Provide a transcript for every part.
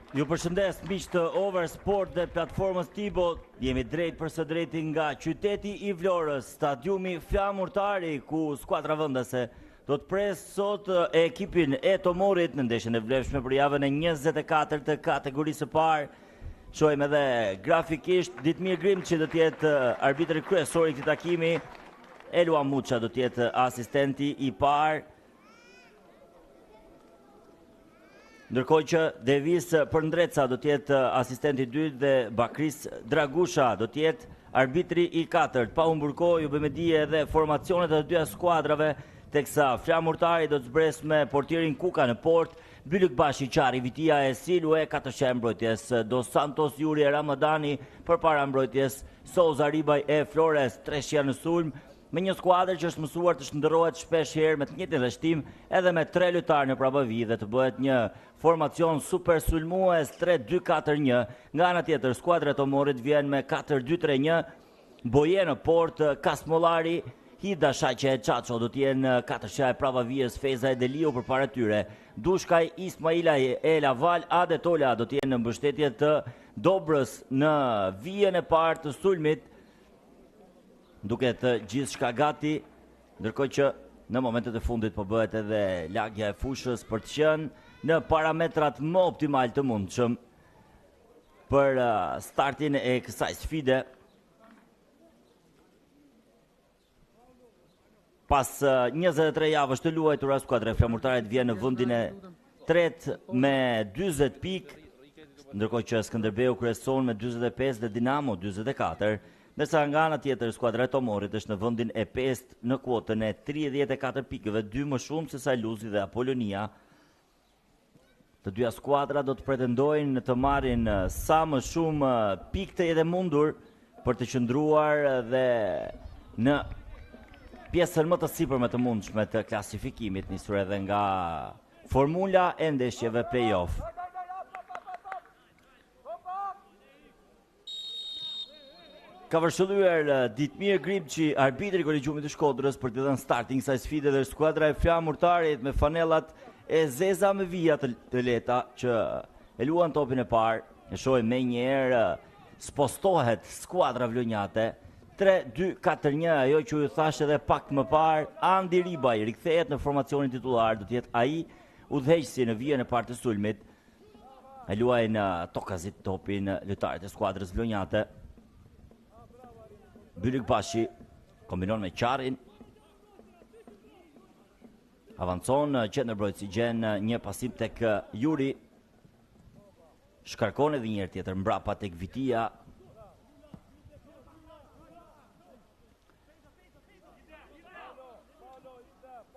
Ju përshëndes miq të Oversport dhe platformës Tibo. Jemi drejt për së drejti nga qyteti i Vlorës, stadiumi Flamurtari, ku skuadra vendase do të pres sot ekipin e Tomorit në ndeshjen e vlefshme për javën e 24 të kategorisë së parë. Shohim edhe grafikisht Ditmir Grimçi do të jetë arbitri kryesor i këtij takimi. Elua Muça do të jetë asistenti i parë. Ndërkohë që Devis Përndreca do të jetë asistenti i dytë dhe Bakris Dragusha do të jetë arbitri i katërt. Pa humbur kohë, ju bëjmë dije edhe formacionet e të dyja skuadrave, teksa Flamurtari do të zbres me portierin Kuka në port, Bylyk Bashi Qari Vitia e Silue, katërshë mbrojtjes Dos Santos Juri e Ramadani, përpara mbrojtjes Souza Ribaj e Flores, treshja në sulm, me një skuadër që është mësuar të shndërrohet shpesh herë me të njëjtin rreshtim edhe me 3 lojtarë në prapavi dhe të bëhet një formacion super sulmues 3-2-4-1. Nga ana tjetër, skuadra e Tomorit vjen me 4-2-3-1, Boje në port, Kasmollari, Hida Shaqe e Çaço do të jenë katërshja e prapavijes, Feza e Deliu përpara tyre, Dushkaj, Ismaila e Laval, Adetola do të jenë në mbështetje të Dobrës në vijën e parë të sulmit. Duket gjithçka gati, ndërkohë që në momentet e fundit po bëhet edhe lagja e fushës për të qenë në parametrat më optimal të mundshëm për startin e kësaj sfide. Pas 23 javësh të luajtura, skuadra e Flamurtarit vjen në vendin e tretë me 40 pikë, ndërkohë që Skënderbeu kryeson me 45 dhe Dinamo 44. Ndërsa nga ana tjetër, skuadra e Tomorit është në vendin e 5 në kuotën e 34 pikëve, 2 më shumë se sa Luzi dhe Apolonia. Të dyja skuadra do të pretendojnë të marrin sa më shumë pikë të jetë mundur për të qëndruar dhe në pjesën më të sipërme të mundshme të klasifikimit, nisur edhe nga formula e ndeshjeve play-off. Ka vërshëlluar Ditmir Grimçi, arbitri i Kolegjiumit të Shkodrës, për të dhënë starting kësaj sfide dhe skuadra e Flamurtarit me fanellat e zeza me vija të lehta që e luan topin e parë. E shohim më një herë spostohet skuadra vlonjate. 3-2-4-1, ajo që ju thash edhe pak më parë, Andi Ribaj rikthehet në formacionin titullar, do të jetë ai udhëheqësi në vijën e parë të sulmit. E luajnë tokazit topin lojtarët e skuadrës vlonjate. Bylyk Bashi kombinon me Qarin. Avancon qendërmbrojtësi gjen një pasim tek Juri. Shkarkon edhe një herë tjetër mbrapa tek Vitia.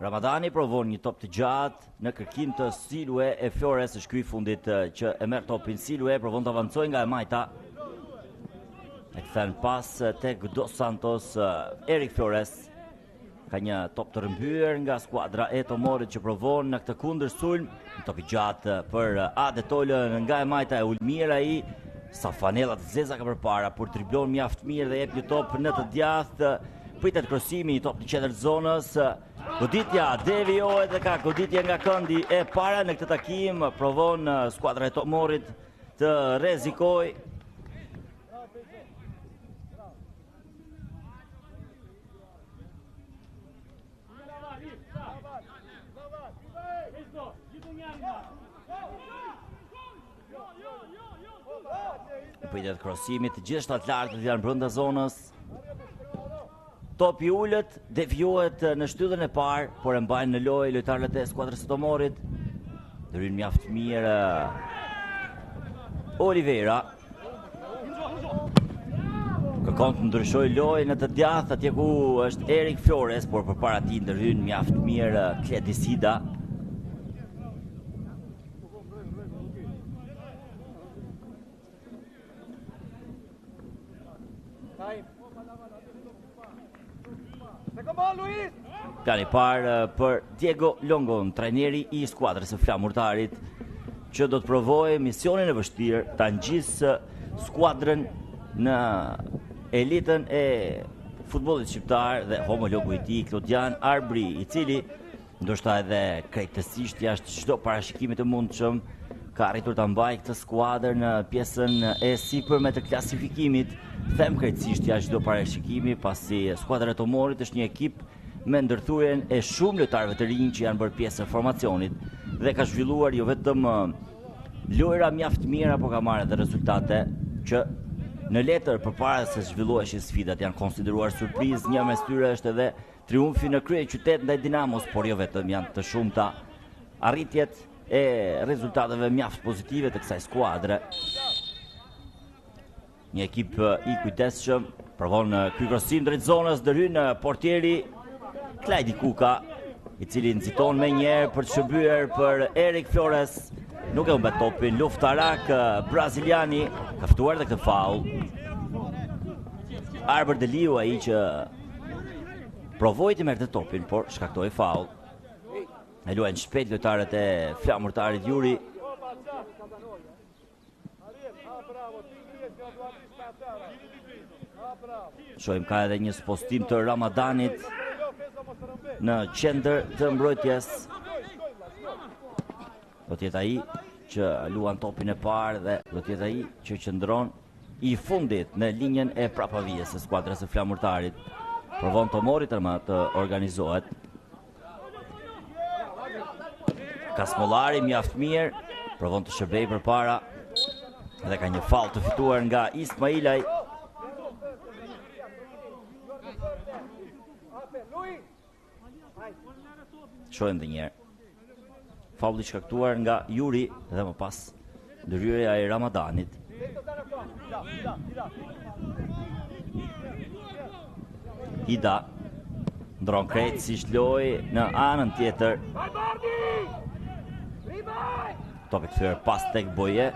Ramadani provon një top të gjatë në kërkim të Silue e Flores, është ky i fundit që e merr topin. Silue provon të avancojë nga e majta. E kthen pas tek Dos Santos, Erik Flores. Ka një top të rëmbyer nga skuadra e Tomorit që provon në këtë kundër sulm. Një top i gjatë për Adetolën nga e majta, e ul mirë ai. Sa fanellat zeza ka përpara, por driblon mjaft mirë dhe jep një top në të djathtë. Pritet krosimi, një top në qendër zonës. Goditja devijohet dhe ka goditje nga këndi e para në këtë takim. Provon skuadra e Tomorit të rrezikojë. Pritet krosimit, gjithë shtatlarët janë brenda zonës. Topi ulët, devijohet në shtyllën e parë, por e mbajnë në lojë lojtarët e skuadrës së Tomorit. Ndryn mjaft mirë Oliveira. Kërkon të ndryshojë lojën në të djathtë atje ku është Erik Flores, por përpara tij ndryn mjaft mirë Kledisida. Plani parë për Diego Longon, trajneri i skuadrës së Flamurtarit, që do të provojë misionin e vështirë ta ngjisë skuadrën në elitën e futbollit shqiptar dhe homologu i tij Klodian Arbri, i cili ndoshta edhe krejtësisht jashtë çdo parashikimi të mundshëm ka arritur ta mbajë këtë skuadër në pjesën e sipërme të klasifikimit. Them krejtësisht jashtë çdo parashikimi, pasi skuadra e Tomorit është një ekip me ndërthurjen e shumë lojtarëve të rinj që janë bërë pjesë e formacionit dhe ka zhvilluar jo vetëm lojra mjaft mira, por ka marrë edhe rezultate që në letër përpara se zhvilloheshin sfidat janë konsideruar surprizë. Një mes tyre është edhe triumfi në kryeqytet ndaj Dinamos, por jo vetëm, janë të shumta arritjet e rezultateve mjaft pozitive të kësaj skuadre. Një ekip i kujdesshëm provon ky krosim drejt zonës, ndërhyn portieri Klajdi Kuka, i cili nxiton me njerë për të shërbyer për Erik Flores. Nuk e humbet topin, luftarak braziliani, ka ftuar dhe këtë faull. Arber Deliu ai që provoi të merrte topin, por shkaktoi faull. E luajnë shpejt lojtarët e flamurtarit Juri. Shohim ka edhe një spostim të Ramadanit në qendër të mbrojtjes. Do t'jetë ai që luan topin e parë dhe do t'jetë ai që qëndron i fundit në linjën e prapavijes së skuadrës së flamurtarit. Provon Tomori tërma të organizohet. Kasmollari mjaft mirë, provon të shërbej përpara dhe ka një faull të fituar nga Ismailaj. Shohim edhe një herë. Faulli shkaktuar nga Juri dhe më pas ndërhyrja e Ramadanit. Ida ndron krejtësisht lojë në anën tjetër. Topi kthyer pas tek Boje.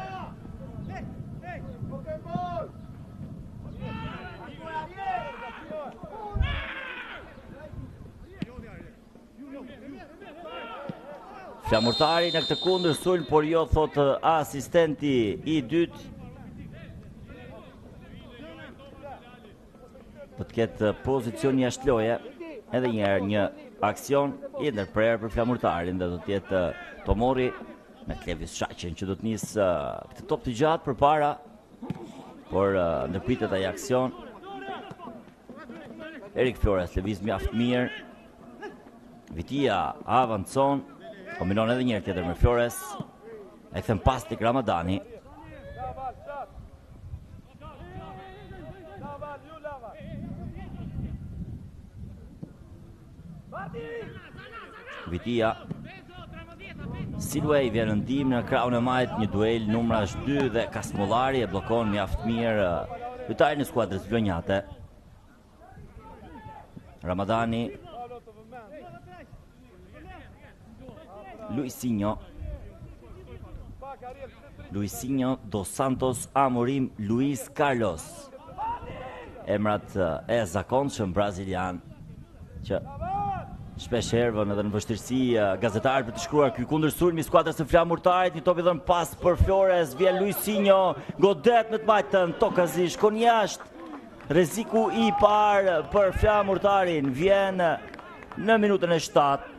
Flamurtari në këtë kundër sulm, por jo, thot asistenti i dytë. Do të ketë pozicion jashtë loje. Edhe njerë një aksion i ndërprerë për flamurtarin dhe do të jetë Tomori me Klevis Shaqen që do të nisë këtë top të gjatë përpara, por ndërpritet ai aksion. Erik Flores lëviz mjaft mirë. Vitia avancon, kombinon edhe njerë tjetër me Flores. E kthen pas tek Ramadani. Vitia Silway vjen në ndihmë në krahun e majt, një duel numrash 2 dhe Kasmollari e bllokon mjaft mirë lojtarin e skuadrës vlonjate. Ramadani, Luisinho dos Santos Amorim Luis Carlos, emrat e zakonshëm brazilian që shpeshherë vënë edhe në vështirësi gazetarë për të shkruar ky kundërsulm i skuadrës së flamurtarit. Një top i dhënë pas për Flores, vjen Luisinho, godet në të majtën, tokazi shkon jashtë. Rreziku i parë për flamurtarin vjen në minutën e 7.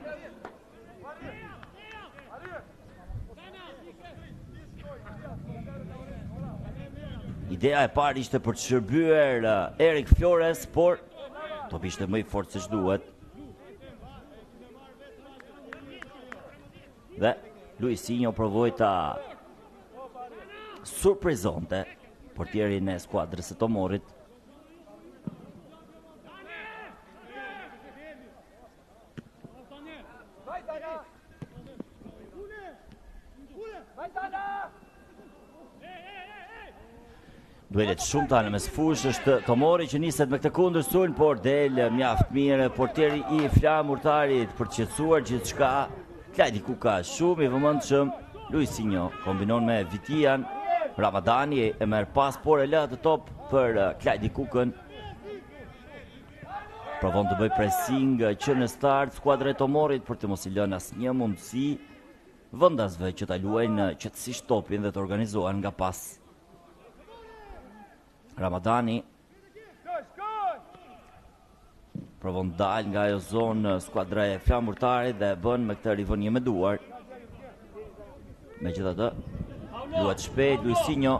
Ideja e parë ishte për të shërbyer Erik Flores, por topi ishte më i fortë se ç'duhet. Dhe Luisinho provoi ta surprizonte portierin e skuadrës së Tomorit. Duelet shumëta në mes fush është Tomori që niset me këtë kundërsulm, por del mjaft mirë portieri i flamurtarit për të qetësuar gjithçka. Klajdi Kuka shumë i vëmendshëm. Luisinho kombinon me Vitian. Ramadani e merr pas, por e lë të top për Klajdi Kukën. Provon të bëj pressing që në start skuadra e Tomorit për të mos i lënë asnjë mundësi vendasve që ta luajnë qetësisht topin dhe të organizohen nga pas. Ramadani provon dal nga ajo zonë skuadra e flamurtarit dhe bën me këtë rivënie me duar. Megjithatë, Luat shpejt, Luisinho.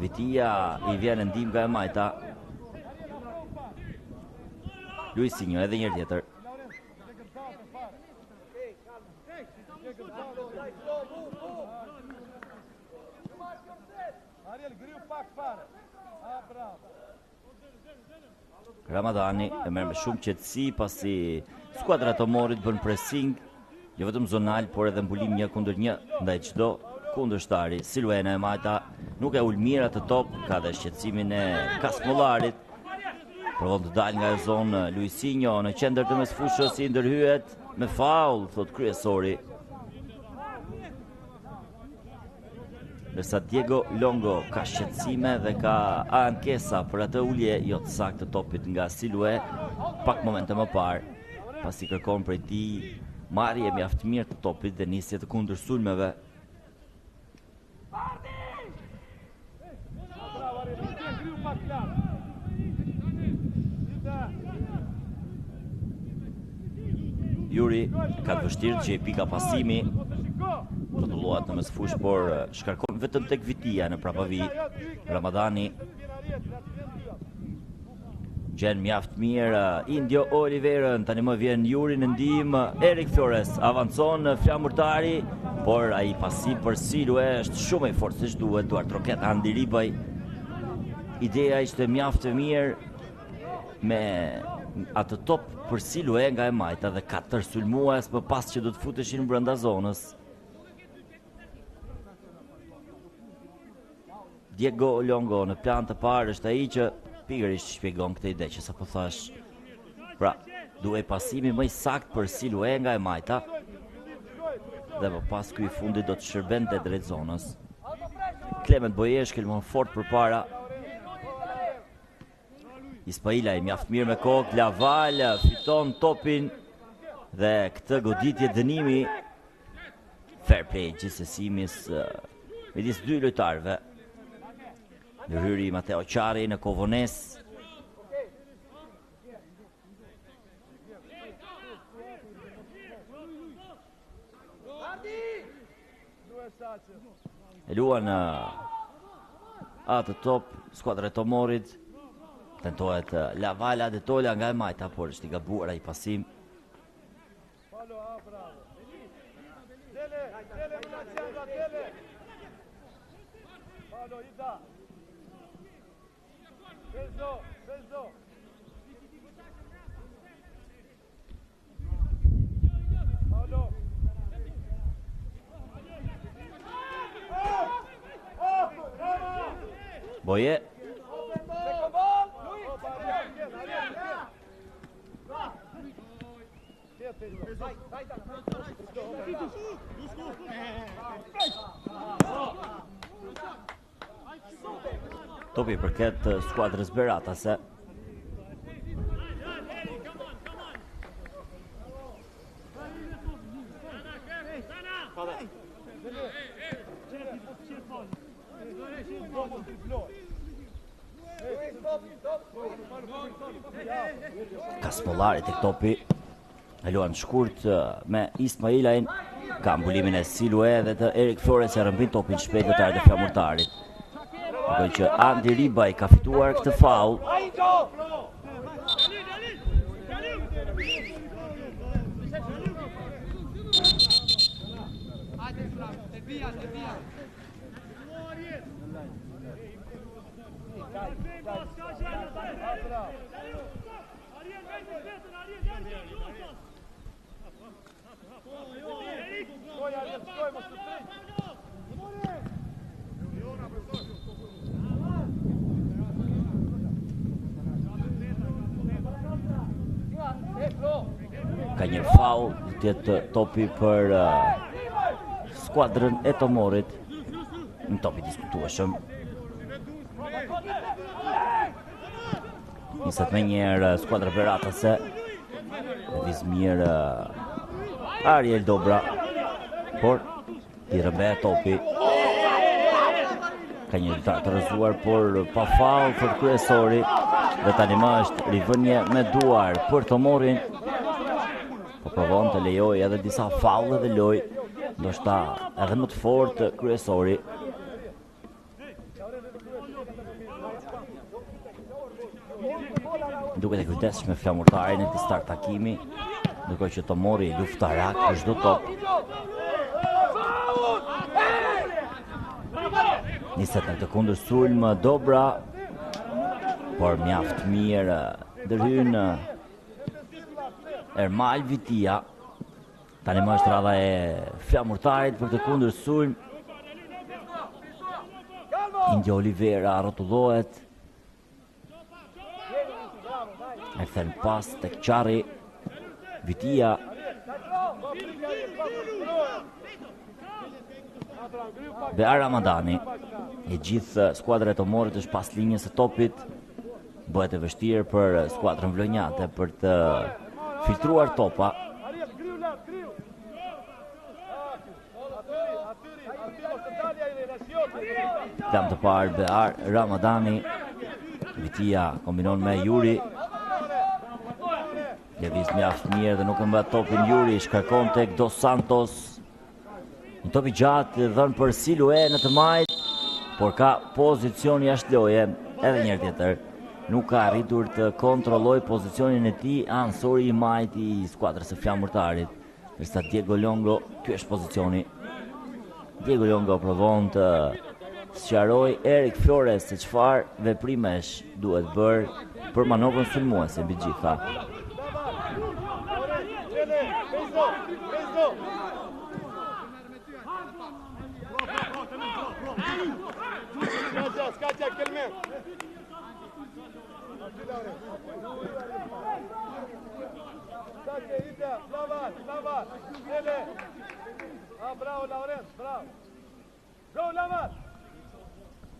Vitia I vjen në ndihmë nga e Majta. Luisinho edhe një tjetër. Ramadani e merr me shumë qetësi pasi skuadra e Tomorit bën pressing, jo vetëm zonal, por edhe mbulim 1-1 ndaj çdo kundërshtari. Siluena e Majta nuk e ul mirë atë top, ka dhe shqetësimin e Kasmollarit. Provon të dalë nga e zonë Luisinho në qendër të mesfushës I ndërhyet me faul, thot kryesori. Ndërsa Diego Longo ka shqetësime dhe ka ankesa për atë ulje jo të saktë të topit nga Silue pak momente më parë, pasi kërkon prej tij marrje mjaft mirë të topit dhe nisje të kundër sulmeve. Juri ka të vështirë që I pika pasimi, rrotullohet në mesfush, por shkarkon vetëm tek Vitia në prapavi. Ramadani gjen mjaft mirë Indio Oliverën, tani më vjen Juri në ndihmë. Erik Flores avancon flamurtari, por ai pasim për Silue është shumë I fortë siç duhet, duart roket Andi Ribaj. Ideja ishte mjaft e mirë me atë top për Silue nga e Majta dhe 4 sulmues më pas që do të futeshin brenda zonës. Diego Longo në plan të parë është ai që pikërisht shpjegon këtë ide që sapo thash. Pra, duhej pasimi më I saktë për Silue nga e Majta dhe më pas ky I fundit do të shërbente drejt zonës. Clement Bojesh kelmon fort përpara. Ismaila I mjaft mirë me kokë, Laval fiton topin dhe këtë goditje dënimi. Fair play gjithsesi midis dy lojtarëve. Ndërhyri Mateo Qari në Kovones. E luan atë top skuadra e Tomorit. Tentohet Lavala dhe Tola nga e Majta, por është I gabuar ai pasim. Boje topi përket skuadrës beratase. Kasmollari tek topi. E luan shkurt me Ismailajn, ka mbulimin e Silue dhe të Erik Flores e rëmbin topin shpejt të të flamurtarit. Duke që Andi Ribaj ka fituar këtë faul. Ka një faul, tjetë topi për skuadrën e Tomorit. Një topi diskutueshëm. Nisat me njerë skuadra beratase. Vizmir Ariel Dobra, por I rëmbe topi. Ka një të rëzuar, por pa faul për kryesori. Dhe tani më është rivënje me duar për Tomorin. Po provon të lejoj edhe disa faule dhe loj. ndoshta edhe më të fortë kryesori. Duket e kujdesshme flamurtarin e këtij start takimi, ndërkohë që Tomori luftarak për çdo top. Niset në të kundër sulm dobra, por mjaft mirë ndërhyn Ermal Vitia. Tani më është radha e flamurtarit për të kundër sulm. India Olivera rrotullohet. E kthen pas tek Çarri. Vitia. Bear Ramadani. E gjithë skuadra e Tomorit është pas linjës së topit. Bëhet e vështirë për skuadrën vlonjate për të filtruar topa. Plan të parë Bear Ramadani. Vitia kombinon me Juri. Lëviz mjaft mirë dhe nuk e mbat topin Juri, shkarkon tek Dos Santos. Një top i gjatë dhënë për Silue në të majt, por ka pozicion jashtë loje, edhe njërë tjetër. Nuk ka arritur të kontrolloj pozicionin e tij ansori i majt i skuadrës së flamurtarit. Ndërsa Diego Longo, ky është pozicioni. Diego Longo provon të sqaroj Erik Flores se çfarë veprimesh duhet bërë për manovrën sulmuese mbi gjitha.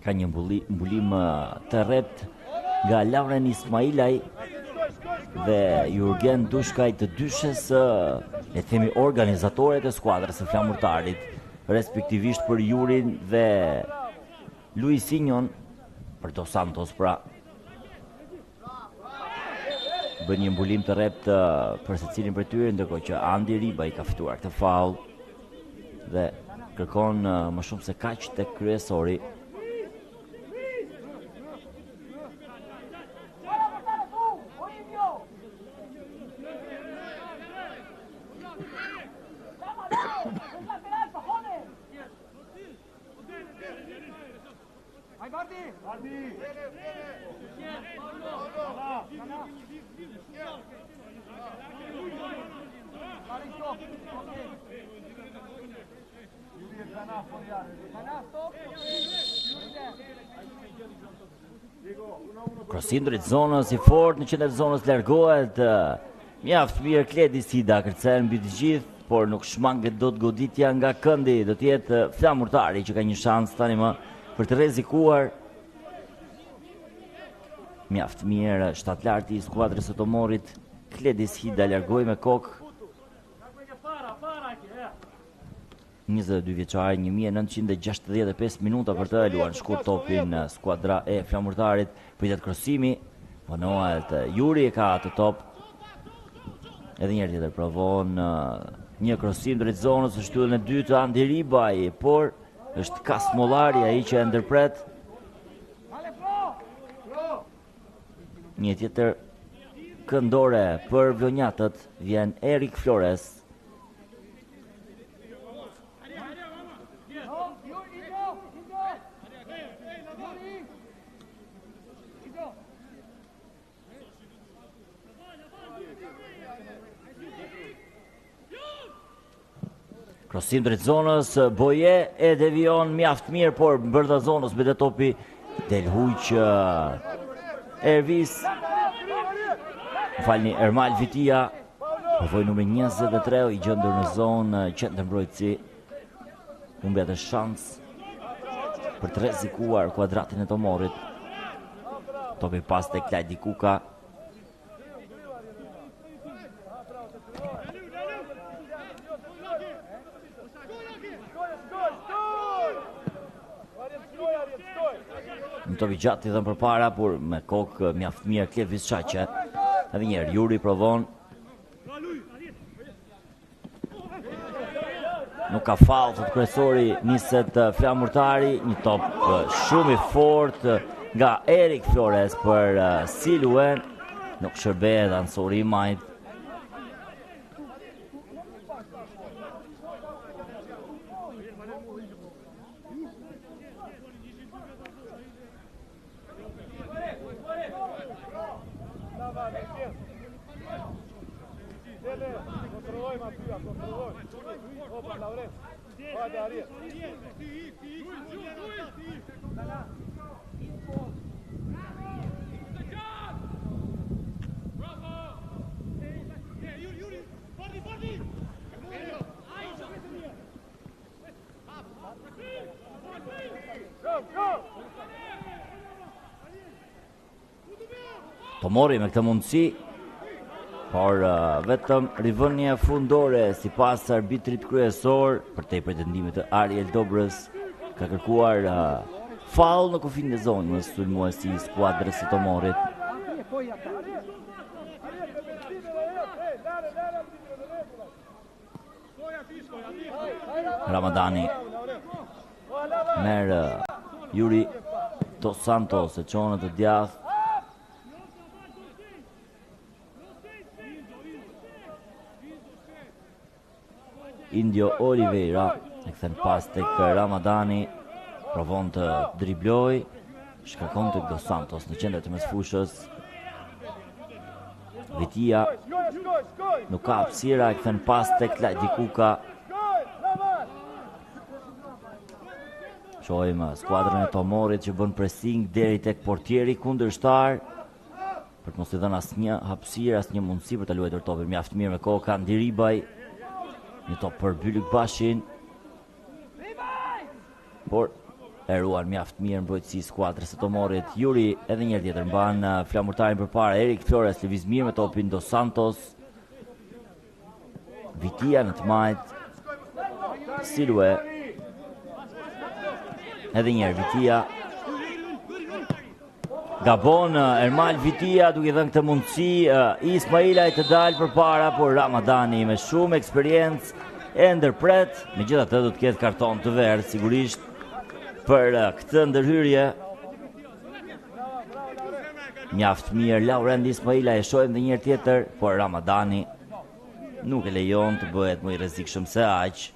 Ka një mbulim të rrept nga Lauren Ismailaj dhe Jurgen Dushkaj, të dyshes e themi organizatorët e skuadrës së flamurtarit, respektivisht për Jurin dhe Luisinjon, për Dos Santos pra. Bën një mbulim të rrept për secilin prej tyre, ndërkohë që Andi Riba i ka fituar këtë faull dhe kërkon më shumë se kaq tek kryesori. Krosim drejt zonës i fort në qendër zonës largohet. Mjaft mirë Kledi Sida kërcen mbi të gjithë, por nuk shmanget dot goditja nga këndi. Do të jetë flamurtari që ka një shans tani më për të rrezikuar. Mjaft mirë shtatlarti i skuadrës së Tomorit. Kledi Sida largoi me kokë. 22 vjeçari, 1965 minuta për të luar shkurt topin skuadra e flamurtarit. Pritet krosimi, vanohet Juri e ka atë top. Edhe një herë tjetër provon një krosim drejt zonës, është shtyllën e dytë Andi Ribaj, por është Kasmollari ai që e ndërpret. Një tjetër këndore për vlonjatët vjen Erik Flores. Krosim drejt zonës, Boje e devion mjaft mirë, por brenda zonës me topi del huq Ervis. Falni, Ermal Vitia, provoj numri 23 i gjendur në zonë qendër mbrojtësi. Humbja të shans për të rrezikuar kuadratin e Tomorit. Topi pas tek Klajdi Kuka. Në topi gjatë i dhënë për para, por me kokë mjaft mirë Klevis Shaqe. Edhe njerë, Juri provon Nuk ka faull, thot kryesori, niset flamurtari, një top shumë i fortë nga Erik Flores për Siluen. Nuk shërbehet Ansori Majt. Tomori me këtë mundësi, por vetëm rivënje fundore si pas arbitrit kryesor për te pretendimit të Ariel Dobrës ka kërkuar faull në kufin e zonës sulmuesi i skuadrës së Tomorit. Ramadani merë Yuri Dos Santos e qonë të djathtë. Indio Oliveira e kthen pas tek Ramadani, provon të dribloj, shkakon tek Dos Santos në qendër të mesfushës. Vitia nuk ka hapësira, e kthen pas tek Lajdi Kuka. Shohim skuadrën e Tomorit që bën pressing deri tek portieri kundërshtar për të mos i dhënë asnjë hapësirë, asnjë mundësi për ta luajtur topin. Mjaft mirë me kokë Ndiribaj. Një top për Bylik Bashin, por e ruan mjaft mirë mbrojtësi skuadrës së Tomorit. Yuri edhe një herë tjetër mban flamurtarin përpara. Erik Flores lëviz mirë me topin. Dos Santos, Vitia në të majt, Silue, edhe një herë Vitia. Gabon Ermal Vitia duke dhënë këtë mundësi Ismailaj të dalë përpara, por Ramadani me shumë eksperiencë e ndërpret. Megjithatë do të ketë karton të verdh sigurisht për këtë ndërhyrje. Mjaft mirë Laurent Ismailaj, e shohim edhe një herë tjetër, por Ramadani nuk e lejon të bëhet më i rrezikshëm se aq.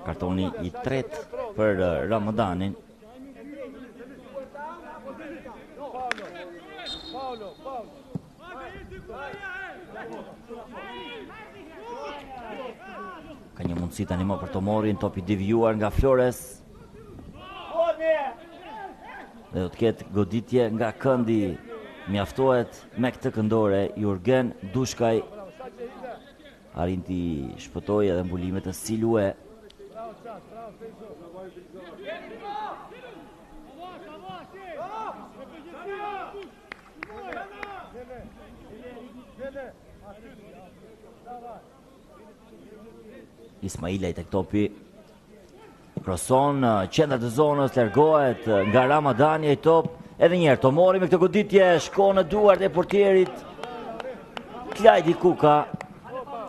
Kartoni i tretë për Ramadanin. Ka një mundësi tani më për Tomorin, top i devijuar nga Flores. Dhe do të ketë goditje nga këndi. Mjaftohet me këtë këndore Jurgen Dushkaj. Arrin t'i shpëtoj edhe mbulimet e Silue. Ismailaj tek topi. Kroson qendra të zonës, largohet nga Ramadani ai top. Edhe njerë Tomori me këtë goditje shko në duart e portierit Lajdi Kuka.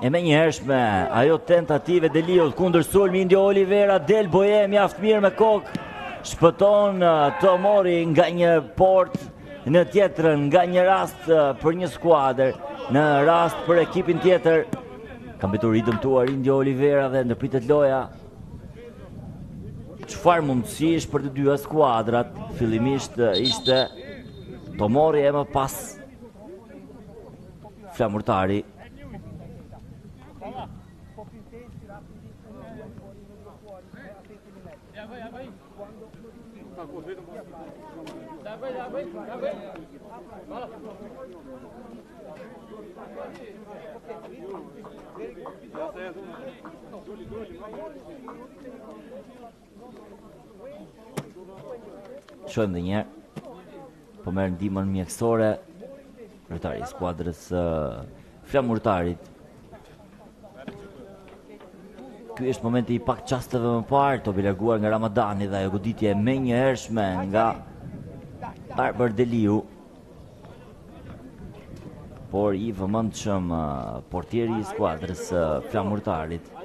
E me njerëshme ajo tentative Deliut kundër sulmi Indio Oliveira, del Boje mjaft mirë me kokë. Shpëton Tomori nga një port në tjetrën, nga një rast për një skuadër, në rast për ekipin tjetër. Ka mbetur i dëmtuar Indio Oliveira dhe ndërpritet loja. Çfarë mundësish për të dyja skuadrat? Fillimisht ishte Tomori e më pas flamurtari. Shohim dhe njerë, po merë ndihmën mjekësore lojtari i skuadrës flamurtarit. Ky është momenti i pak çasteve më parë, topi larguar nga Ramadani dhe ajo goditje me një hershme nga Arber Deliu, por i vëmendshëm portieri i skuadrës flamurtarit.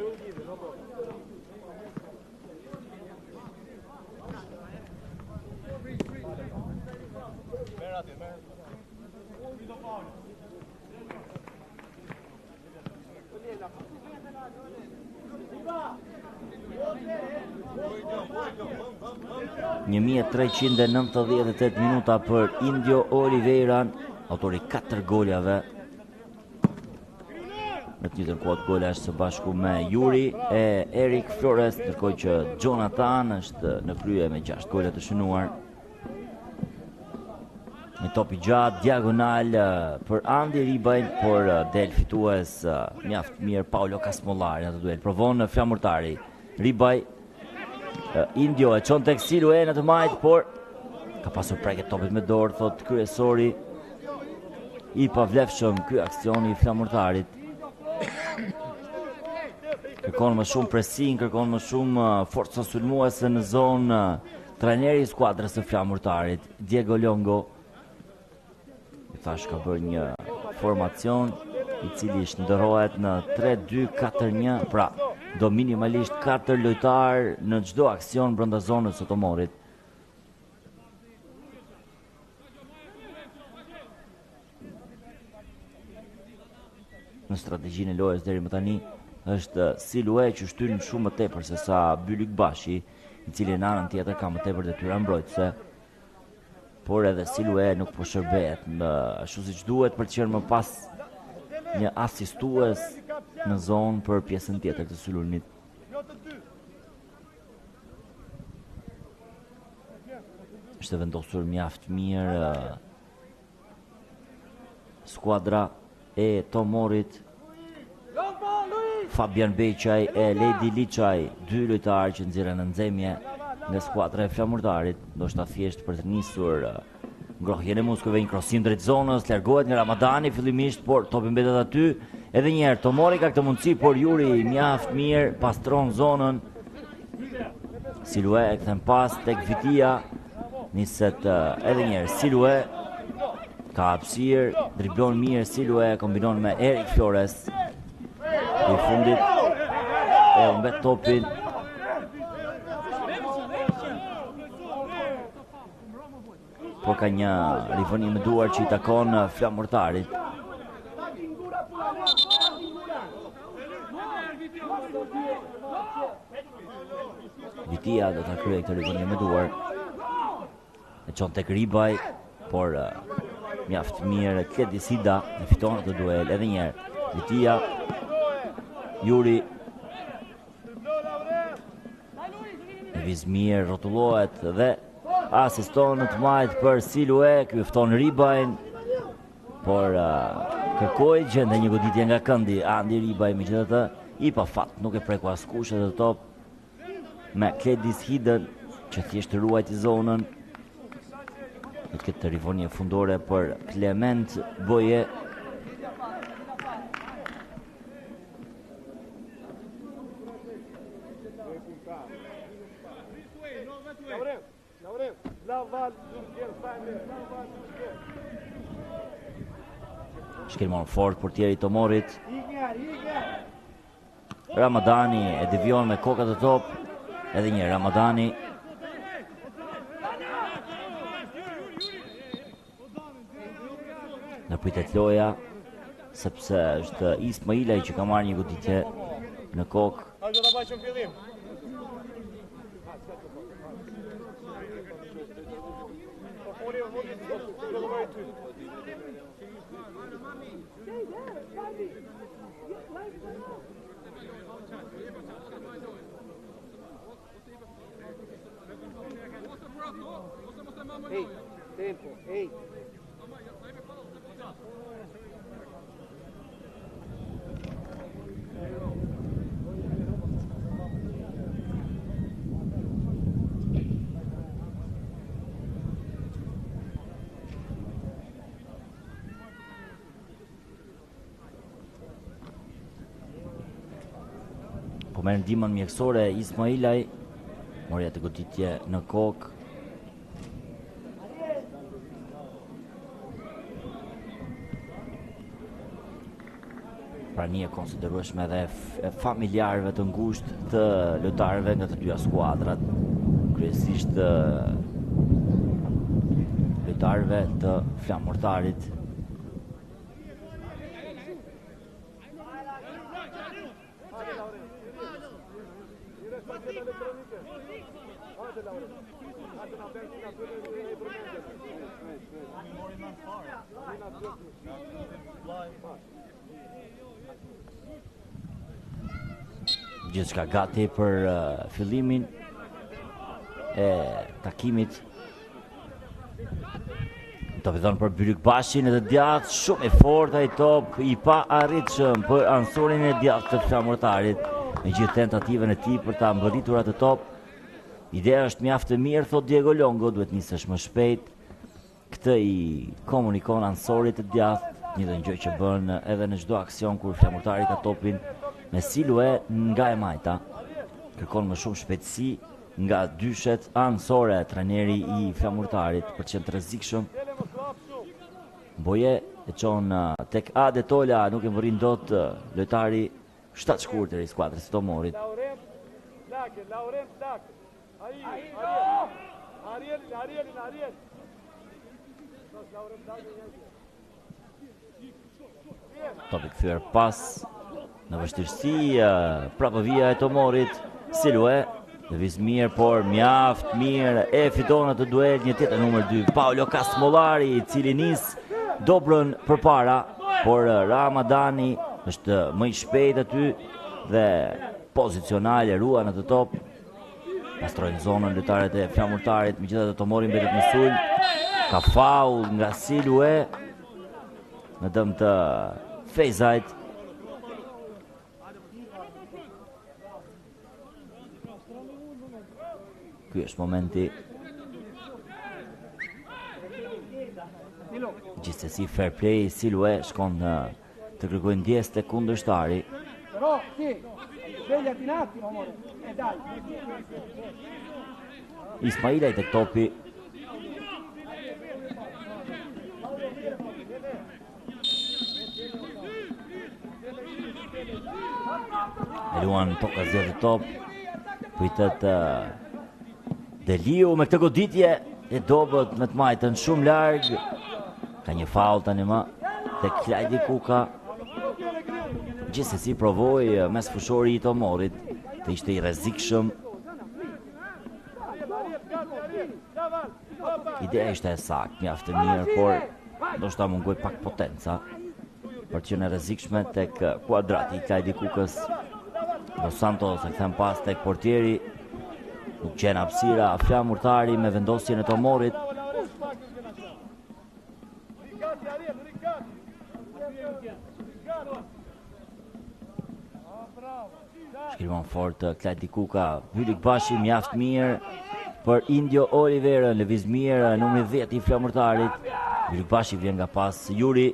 Një 1398 minuta për Indio Oliveira, autori 4 goljave. Në të njëjtën kohë gola është së bashku me Juri e Erik Flores, ndërkohë që Jonathan është në krye me 6 gola të shënuar. Me topi gjatë, diagonal për Andi Ribajn, por del fitues mjaft mirë Paolo Casmollari në atë duel. Provon flamurtari. Ribaj, Indio e çon tek Silue në të majtë, por ka pasur preke topit me dorë, thot kryesori. I pavlefshëm ky aksioni i flamurtarit. Kërkon më shumë pressing, kërkon më shumë forca sulmuese në zonë trajneri i skuadrës së flamurtarit, Diego Longo. I thash ka bërë një formacion i cili shndërrohet në 3-2-4-1, pra do minimalisht 4 lojtar në çdo aksion brenda zonës së tomorit. Në strategjinë e lojës deri më tani është Silue që shtyn shumë më tepër se sa Bylykbashi, i cili në anën tjetër ka më tepër detyra mbrojtëse. Por edhe Silue nuk po shërbehet ashtu siç duhet për të qenë më pas një asistues në zonë për pjesën tjetër të sulmit. Është vendosur mjaft mirë skuadra e Tomorit. Fabian Beqaj e Ledi Liçaj, 2 lojtarë që nxjerren në nxemje nga skuadra e flamurtarit, ndoshta thjesht për të nisur ngrohjen e muskujve, një krosim drejt zonës, largohet nga Ramadani fillimisht, por topi mbetet aty. Edhe një herë Tomori ka këtë mundësi, por Juri mjaft mirë pastron zonën. Silue e kthen pas tek Vitia. Niset edhe një herë Silue. Ka hapësirë, driblon mirë Silue, kombinon me Erik Flores. I fundit e mbet topin. Por ka një rivënie me duar që i takon flamurtarit. Vitia do ta kryej këtë rivënie me duar. E çon tek Ribaj, por mjaft mirë Kledi Sida e fiton këtë duel edhe një herë. Vitia, Juri. Vizmir rrotullohet dhe asiston në të majtë për Silue, ky fton Ribajn, por kërkoi gjende një goditje nga këndi Andi Ribaj, megjithatë i pa fat, nuk e preku askush edhe top me Kledis Hidën që thjesht ruajti zonën. Do të ketë rivënie fundore për Clement Boje. Shkelmon fort portieri Tomorit. Ramadani e devion me kokat e top. Edhe një Ramadani. Në pritet loja, sepse është Ismailaj që ka marrë një goditje në kokë. Ehi, tempo, ehi. Po merr ndihmën mjekësore Ismailaj, mori atë goditje në kokë. pranie konsiderueshme dhe familjarëve të ngushtë të lojtarëve nga të dyja skuadrat, kryesisht lojtarëve të Flamurtarit. Gjithçka gati për fillimin e takimit. Të vëdhon për Bylykbashin e të djathtë, shumë e fortë ai top, i pa arritshëm për ansorin e djathtë të Flamurtarit. Me gjithë tentativën e tij për ta mbërritur atë top, ideja është mjaft e mirë, thot Diego Longo, duhet nisesh më shpejt. Këtë i komunikon ansorit të djathtë, një dhe gjë që bën edhe në çdo aksion kur Flamurtari ka topin me Silue nga e majta. Kërkon më shumë shpejtësi nga dyshet Ansore, trajneri i Flamurtarit, për qenë të rrezikshëm. Boje e çon tek Ade Tola, nuk e mbërrin dot lojtari shtatshkurtër i skuadrës së Tomorit. Topi kthyer pas në vështirësi, prapë vija e Tomorit, Silue, lëviz mirë, por mjaft mirë, e fiton atë duel një tjetër numër 2, Paolo Casmolari, i cili nis dobrën përpara, por Ramadani është më i shpejt aty dhe pozicional e ruan atë top. Pastrojnë zonën lojtarët e Flamurtarit, megjithatë Tomori mbetet në sulm. Ka faull nga Silue në dëm të Fejzajt. Ky është momenti. Gjithsesi fair play, Silue shkon të kërkojë ndjes tek kundërshtari. Però sì, svegliati un attimo, amore. Dai. Ismailaj tek topi. E luan toka zjedhë top. Pritet Deliu me këtë goditje e dobët me të majtën shumë larg. Ka një faull tani më tek Klajdi Kuka. Gjithsesi provoi mes fushori i Tomorit të ishte i rrezikshëm. Ideja ishte e saktë, mjaft e mirë, por ndoshta mungoi pak potenca për të qenë e rrezikshme tek kuadrati i Klajdi Kukës. Dos Santos e kthen pas tek portieri. Nuk qenë hapësira Flamurtari me vendosjen e Tomorit. Shkrimon fort Klajdi Kuka, Bylykbashi mjaft mirë për Indio Oliverën, lëviz mirë numri 10 i Flamurtarit. Bylykbashi vjen nga pas Juri.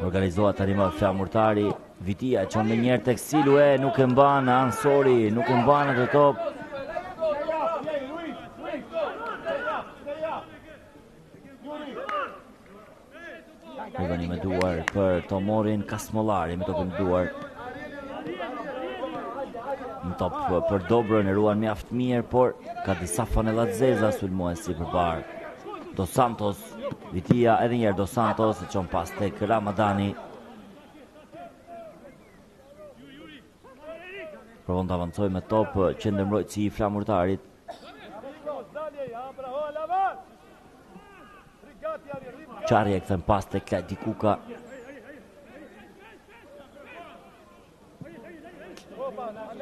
Organizohet tani më Flamurtari. Vitia çon më njëherë tek Silue, nuk e mban Ansori, nuk e mban atë top. Rivani me duar për Tomorin, Casmolari me topin duar. Në top për dobrën e ruan mjaft mirë, por ka disa fanellazeza sulmuesi përpara. Dos Santos, Vitia edhe njerë Dos Santos e çon pas tek Ramadani. Provon të avancoj me top qendërmbrojtësi i Flamurtarit. Qari e kthen pas tek Klajdi Kuka.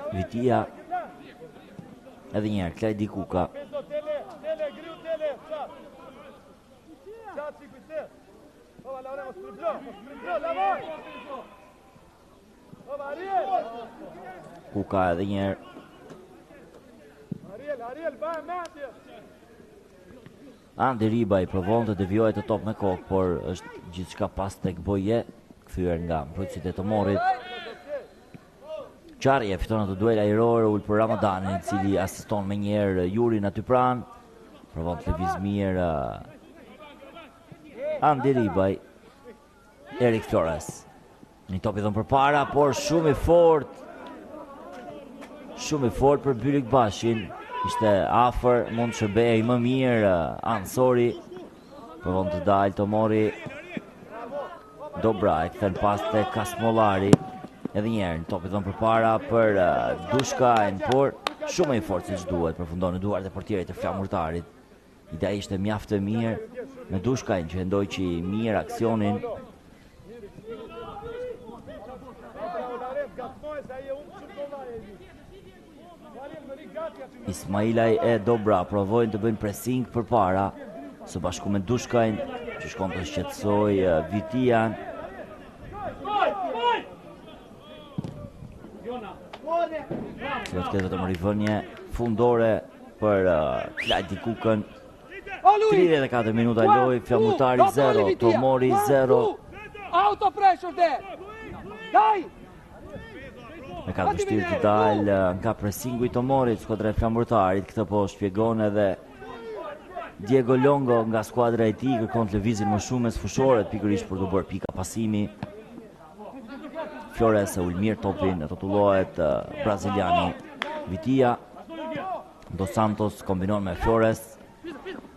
Vitia edhe njerë Klajdi Kuka. Kuka edhe njerë. Andi Riba i provon të devijojë të top me kokë, por është gjithçka pas tek Boje, kthyer nga mbrojtësit e Tomorit. Qari e fiton atë duel ajror ul për Ramadanin, i cili asiston me njerë Jurin aty pranë. Provon të lëviz mirë Andi Ribaj. Erik Flores. Një top i dhënë përpara, por shumë i fort. Shumë i fort për Bylik Bashin. Ishte afër, mund të shërbejë më mirë Ansori. Provon të dalë Tomori. Dobra e kthen pas te Kasmollari. Edhe njerë një top i dhënë përpara për Dushkajn, por shumë i fort siç duhet, përfundon në duart e portierit të Flamurtarit. Ida ishte mjaft e mirë me Dushkajn që ndoqi mirë aksionin. Ismailaj e Dobra provojnë të bëjnë pressing përpara së bashku me Dushkajn që shkon të shqetësoj Vitian. Se të këtë vetëm rivënje fundore për Klajti Kukën. 34 minuta loj, Flamurtari 0, Tomori 0. Auto pressure there. Dai! Me ka të vështirë të dalë nga pressingu i Tomorit, skuadra e Flamurtarit. Këtë po shpjegon edhe Diego Longo nga skuadra e tij, kërkon të lëvizin më shumë me sfushoret pikërisht për të bërë pika pasimi. Flores e ulmir topin, rrotullohet braziliani Vitia. Dos Santos kombinon me Flores.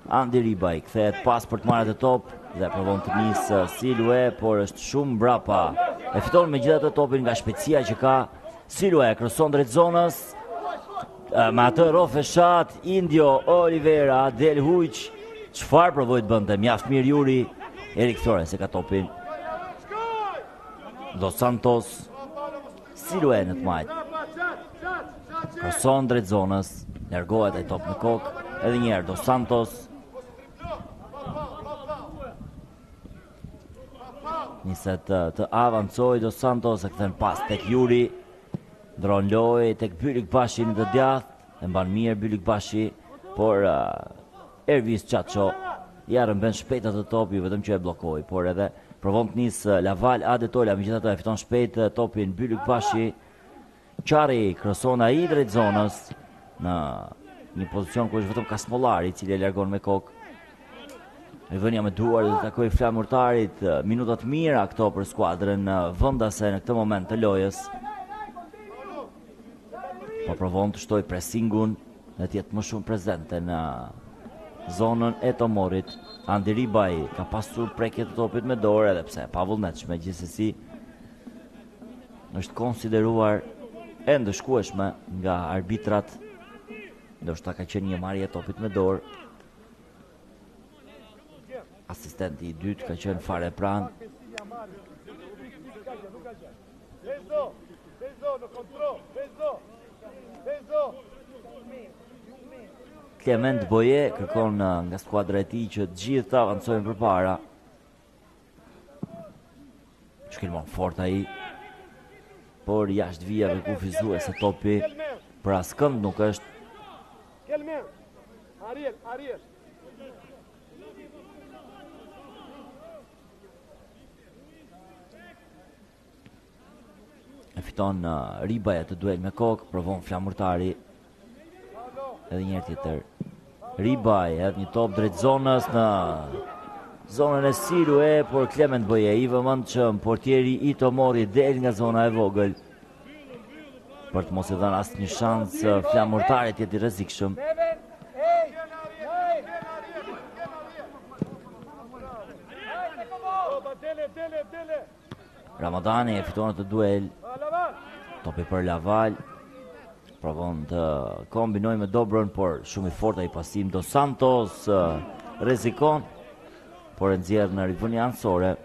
Andi Ribaj kthehet pas për të marrë të top dhe provon të nisë Silue, por është shumë mbrapa. E fiton megjithatë topin nga shpejtësia që ka. Silue kroson drejt zonës. Me atë rro feshat Indio Oliveira, Del Huic. Çfarë provoi të bënte? Mjaft mirë Juri. Erik Flores e ka topin. Dos Santos. Silue në të majtë. Kroson drejt zonës. Largohet ai top në kokë. Edhe njerë Dos Santos. Niset të avancoj Dos Santos e kthen pas tek Juri. Ndron loj tek Bylik Bashi në të djathtë. E mban mirë Bylik Bashi, por Ervis Çaço ja rëmben shpejt atë top, ju vetëm që e bllokoi, por edhe provon të nis Laval Adetola, megjithatë e fiton shpejt topin Bylik Bashi. Çari kroson ai drejt zonës në një pozicion ku është vetëm Kasmollari, i cili e largon me kokë. Rivënia me duar dhe takoj Flamurtarit. Minutat mira këto për skuadrën vendase në këtë moment të lojës. Po provon të shtoj pressingun dhe të jetë më shumë prezente në zonën e Tomorit. Andi Ribaj ka pasur prekje të topit me dorë, edhe pse pa vullnetshme, gjithsesi është konsideruar e ndëshkueshme nga arbitrat. Ndoshta ka qenë një marrje topit me dorë. Asistenti i dytë ka qenë fare pranë. Clement Boje kërkon nga skuadra e tij që të gjithë të avancojnë përpara. Shkelmon fort ai, por jashtë vijave kufizuese topi për askënd nuk është. Ariel. E fiton Ribaja të duel me kokë, provon Flamurtari. Edhe njërë tjetër. Ribaj, edhe një top drejt zonës në zonën e Silue, por Clement Boje i vëmendshëm, portieri i Tomorit del nga zona e vogël. Për të mos i dhënë asnjë shans Flamurtarit jetë i rrezikshëm. Ramadani e fiton atë duel. Topi për Laval. Provon të kombinoj me Dobrën, por shumë i fortë ai pasim. Dos Santos rrezikon, por e nxjerr në rivënie anësore.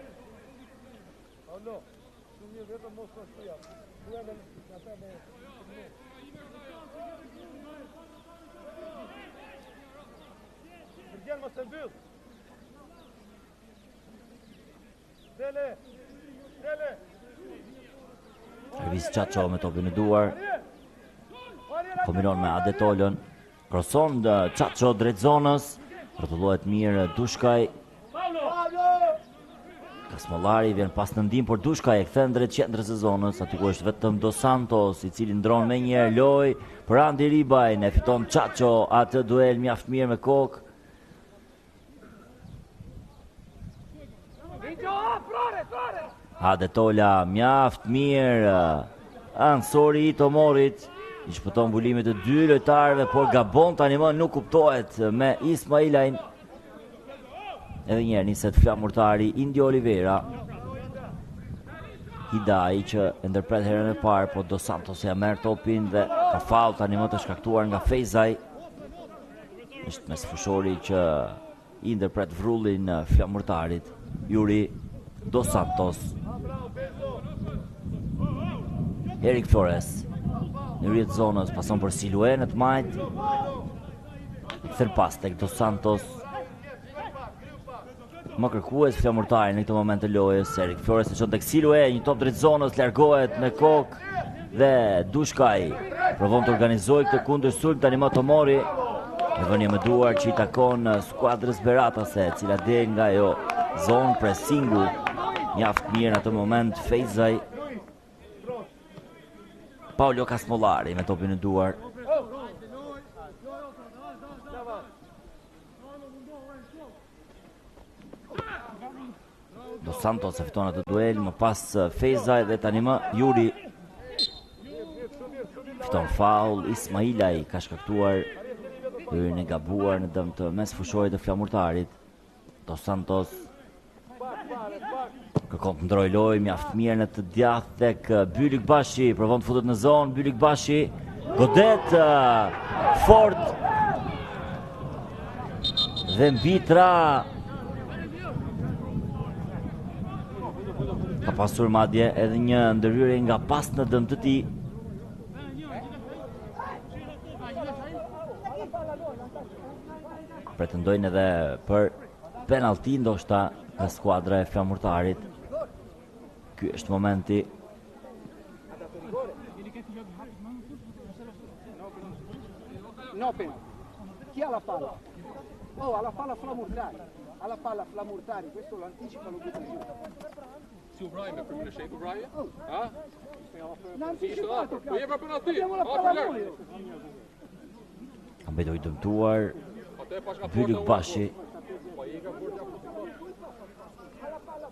Ervis Çaço me topin e duar. Kombinon me Adetolën. Kroson Çaço drejt zonës. Rrotullohet mirë Dushkaj. Kasmollari vjen pas në ndim, por Dushkaj e kthen drejt qendrës së zonës, aty ku është vetëm Dos Santos, i cili ndron me një loj për Andi Ribaj. Ne fiton Çaço atë duel mjaft mirë me kokë. Hade Tola mjaft mirë, ansori i Tomorit, i shpëton mbulimit të dy lojtarëve, por gabon tani më nuk kuptohet me Ismailajn. Edhe njerë niset flamurtari Indio Oliveira. Hidai që e ndërpret herën e parë, po Dos Santos ja merr topin dhe ka faull tani më të shkaktuar nga Fejzaj. Është mesfushori që i ndërpret vrullin flamurtarit Yuri Dos Santos. Erik Flores në rrjet zonës pason për Silue në të majt. Kthen pas tek Dos Santos. Më kërkues flamurtari në këtë moment të lojës. Erik Flores e çon tek Silue, një top drejt zonës, largohet me kokë dhe Dushkaj provon të organizojë këtë kundërsulm. Tani më Tomori e vënie me duar që i takon skuadrës beratase, e cila del nga ajo zonë pressingu. Mjaft mirë në atë moment Fejzaj. Paolo Kasmollari me topin në duar. Dos Santos e fiton atë duel, më pas Fejzaj dhe tani më Yuri. Fiton faul, Ismailaj ka shkaktuar hyrjen e gabuar në dëm të mesfushorit të flamurtarit. Dos Santos kërkon të ndroj lojë mjaft mirë në të djathtë tek Bylik Bashi, provon të futet në zonë, Bylik Bashi godet fort dhe mbitra. Ka pasur madje edhe një ndërhyrje nga pas në dëm të tij. Pretendojnë edhe për penalti ndoshta nga skuadra e flamurtarit. Ky është momenti. No penalty. Chi ha la palla? Oh, ha la palla Flamurtari. Ha la palla Flamurtari, questo lo anticipa, lo butta giù. Su Brian, per me sei tu Brian? Ah? L'anticipato, Po je proprio aty. abbiamo la palla noi. Ka mbetur i dëmtuar Bylik Bashi.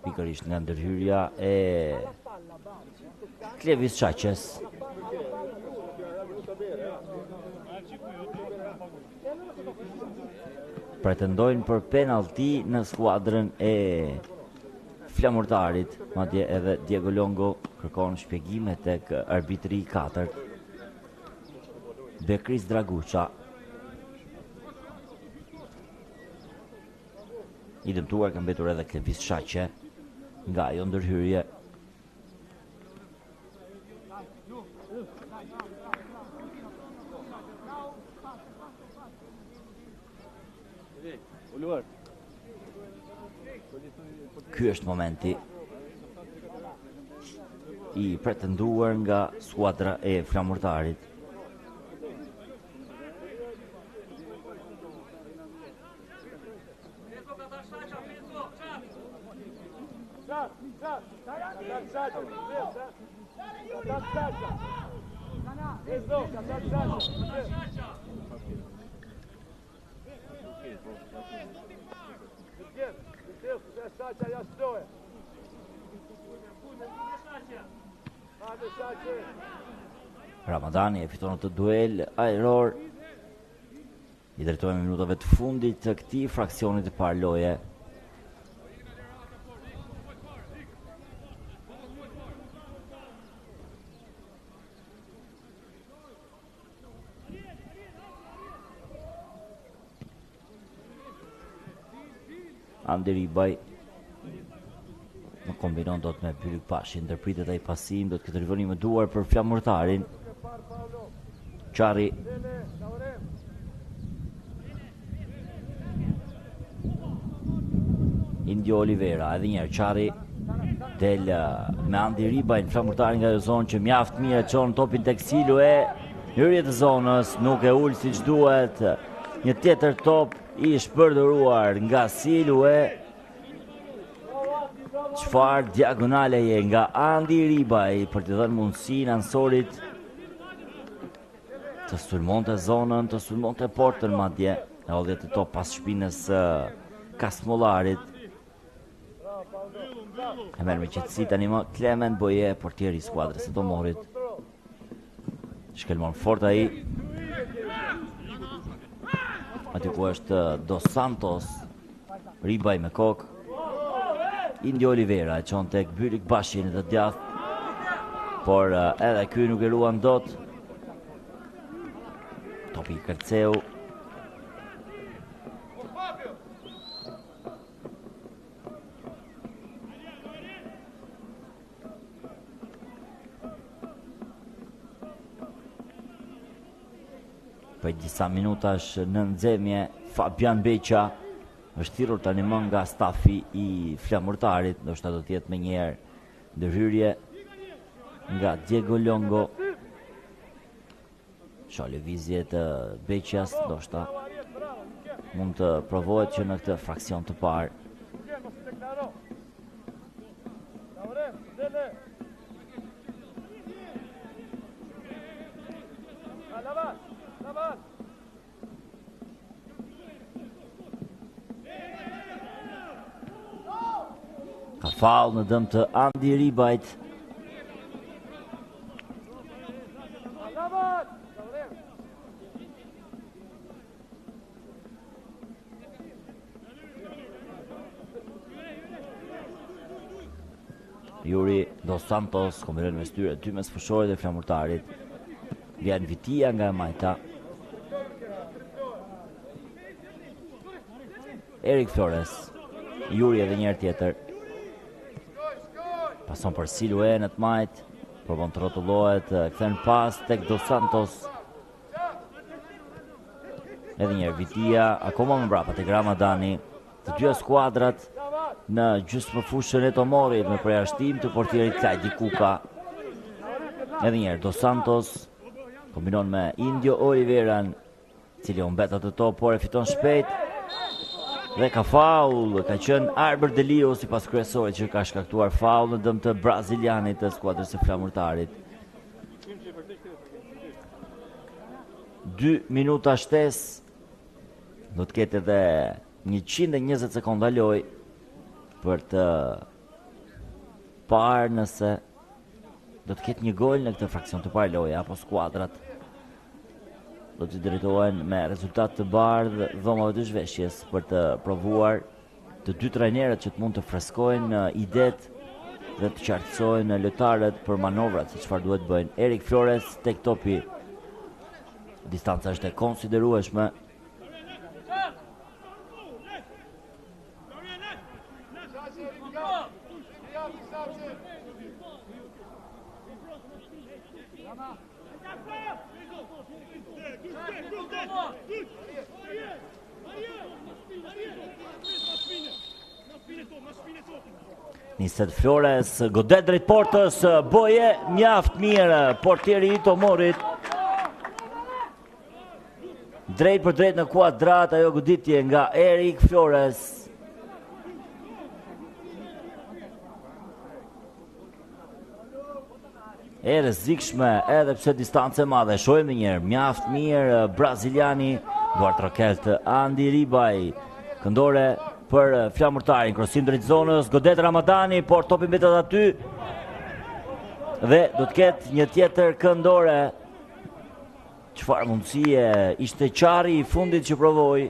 Pikërisht nga ndërhyrja e Klevis Shaqes. Pretendojnë për penalti në skuadrën e flamurtarit, madje edhe Diego Longo kërkon shpjegime tek arbitri i katërt, Bekris Draguça. I dëmtuar ka mbetur edhe Klevis Shaqe nga ajo ndërhyrje. Ky është momenti i pretenduar nga skuadra e flamurtarit. Ramadani e fiton të duel ajror. I drejtojmë minutave të fundit të këtij fraksionit të parë loje. Andi Ribaj në kombinon do të me Bylik Bashi, ndërpritet ai pasim, do të këtë rivoni me duar për flamurtarin. Qari Indio Oliveira, edhe njerë Qari del me Andi Ribaj në flamurtarin nga zonë që mjaft mirë e qonë topin tek Silue. Hyrje të zonës, nuk e ullë si që duhet. Një tjetër top i shpërdoruar nga Silue. Çfarë diagonale je nga Andi Ribaj për të dhënë mundësinë ansorit të sulmonte zonën, të sulmonte portën madje. E hodhje të top pas shpinës Kasmollarit. E merr me qetësi tani më Clement Boje, portieri i skuadrës së Tomorit. Shkelmon fort ai. Aty ku është Dos Santos, Ribaj me kokë. Indio Oliveira e çon tek Byrik Bashi në të djathtë, por edhe ky nuk e ruan dot. Topi i Kërceu. Për disa minutash në nxemje, Fabian Beqa është thirrur tani më nga stafi i Flamurtarit, ndoshta do të jetë më njëherë ndërhyrje nga Diego Longo. Lëvizje të Beqas, ndoshta mund të provohet që në këtë fraksion të parë. Ka faull në dëm të Andi Ribajt. Yuri Dos Santos kombinon me styre dy mes fushorit dhe Flamurtarit. Vjen Vitia nga Majta. Erik Flores. Yuri edhe njëherë tjetër. Pason për Silue në të Majt. Provon të rrotullohet, kthen pas tek Dos Santos. Edhe njëherë Vitia, akoma më mbrapa tek Ramadani. Të dyja skuadrat në gjysmëfushën e Tomorit me përjashtim të portierit Klajdi Kuka. Edhe njëherë Dos Santos kombinon me Indio Oliveran, cili u mbet atë top, por e fiton shpejt. Dhe ka faull, ka qenë Arber Delio sipas kryesorit që ka shkaktuar faull në dëm të brazilianit të skuadrës së Flamurtarit. 2 minuta shtesë. Do të ketë edhe 120 sekonda lojë për të parë nëse do të ketë një gol në këtë fraksion të parë loje, apo skuadrat do të drejtohen me rezultat të bardhë dhomave të zhveshjes për të provuar të dy trajnerët që të mund të freskojnë idet dhe të qartësojnë lojtarët për manovrat se çfarë duhet bëjnë. Erik Flores tek topi. Distanca është e konsiderueshme. Niset Flores, godet drejt portës, Boje mjaft mirë, portieri i Tomorit. Drejt për drejt në kuadrat, ajo goditje nga Erik Flores. E rrezikshme edhe pse distancë e madhe. Shohim njëherë, mjaft mirë braziliani, duart rokelt Andi Ribaj. Këndore për Flamurtarin, krosim drejt zonës, godet Ramadani, por topi mbetet aty. Dhe do të ketë një tjetër këndore. Çfarë mundësie ishte qari i fundit që provoi.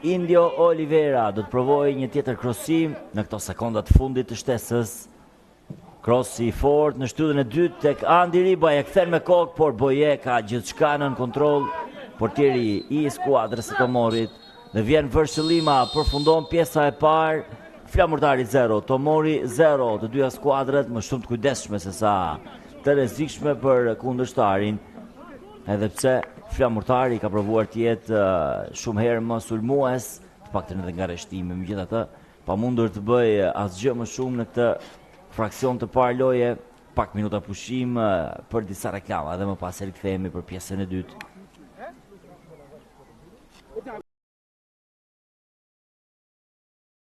Indio Oliveira do të provojë një tjetër krosim në këto sekondat fundit të shtesës. Krossi fort në shtyllën e dytë tek Andi Ribaj, e kthen me kokë, por Boje ka gjithçka nën kontroll. Portieri i skuadrës së Tomorit dhe vjen vërshëllima, përfundon pjesa e parë. Flamurtari 0, Tomori 0, të dyja skuadrat më shumë të kujdesshme se sa të rrezikshme për kundërshtarin. Edhe pse Flamurtari ka provuar të jetë shumë herë më sulmues, të paktën edhe nga rreshtimi, megjithatë pa mundur të bëj asgjë më shumë në këtë fraksion të parë loje. Pak minuta pushim për disa reklama dhe më pas rikthehemi për pjesën e dytë.